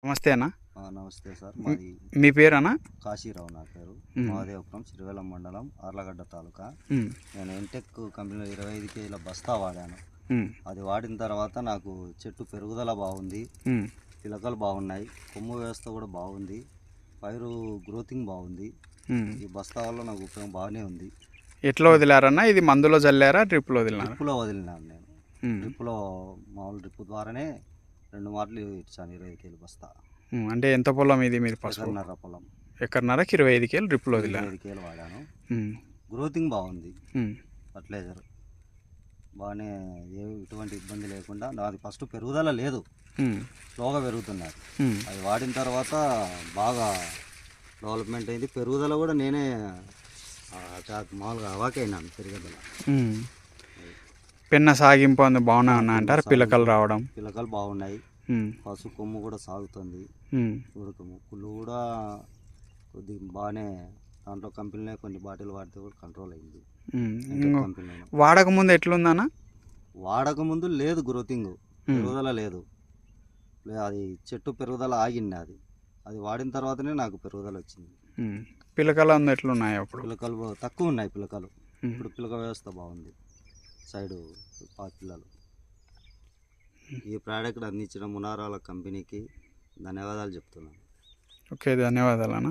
నమస్తే అన్న. నమస్తే సార్. మాది మీ పేరు అన్న? కాశీరావు నా పేరు. మహాదేవపురం చిరువెల్లం మండలం ఆర్లగడ్డ తాలూకా. నేను ఎంటెక్ కంపెనీలో 25 కేజీల బస్తా వాడాను. అది వాడిన తర్వాత నాకు చెట్టు పెరుగుదల బాగుంది, పిలకలు బాగున్నాయి, కొమ్ము వ్యవస్థ కూడా బాగుంది, పైరు గ్రోతింగ్ బాగుంది. ఈ బస్తా వల్ల నాకు ఉపయోగం బాగానే ఉంది. ఎట్లా వదిలారన్న? ఇది మందులో చల్లారా, డ్రిప్లో వదిలినారా? డ్రిప్పులో వదిలినాను నేను. డ్రిప్పులో మామూలు డ్రిప్ ద్వారానే 2 మార్లు ఇచ్చాను 25 కేజీల బస్తా. అంటే ఎంత పొలం ఇది మీరు? ఎకరన్నర పొలం. ఎకరన్నరకి 25 కేలు డ్రిప్లో వదిలా. 25 కేజీలు వాడాను. గ్రోతింగ్ బాగుంది, ఫర్టిలైజర్ బాగానే, ఎటువంటి ఇబ్బంది లేకుండా. నాది ఫస్ట్ పెరుగుదల లేదు, స్లోగా పెరుగుతున్నది. అది వాడిన తర్వాత బాగా డెవలప్మెంట్ అయింది. పెరుగుదల కూడా నేనే మామూలుగా అవాకైనాను పెరుగుదల. పెన్న సాగింపు అందు బాగున్నా అంటారు. పిలకలు రావడం, పిలకలు బాగున్నాయి, పసు కొమ్ము కూడా సాగుతుంది, ఉడకము కుళ్ళు కూడా కొద్దిగా బాగానే. దాంట్లో కంపెనీలో కొన్ని బాటిల్ వాడితే కూడా కంట్రోల్ అయింది. వాడక ముందు ఎట్లుందన్న? వాడక ముందు లేదు గ్రోతింగ్, పెరుగుదల లేదు. అది చెట్టు పెరుగుదల ఆగింది. అది వాడిన తర్వాతనే నాకు పెరుగుదల వచ్చింది. పిలకలు అందు ఎట్లున్నాయి అప్పుడు? పిలకలు తక్కువ ఉన్నాయి పిలకలు. ఇప్పుడు పిలక వ్యవస్థ బాగుంది, సైడు పిల్లలు. ఈ ప్రోడక్ట్ అందించిన మునారాల కంపెనీకి ధన్యవాదాలు చెప్తున్నాను. ఓకే, ధన్యవాదాలు అన్న.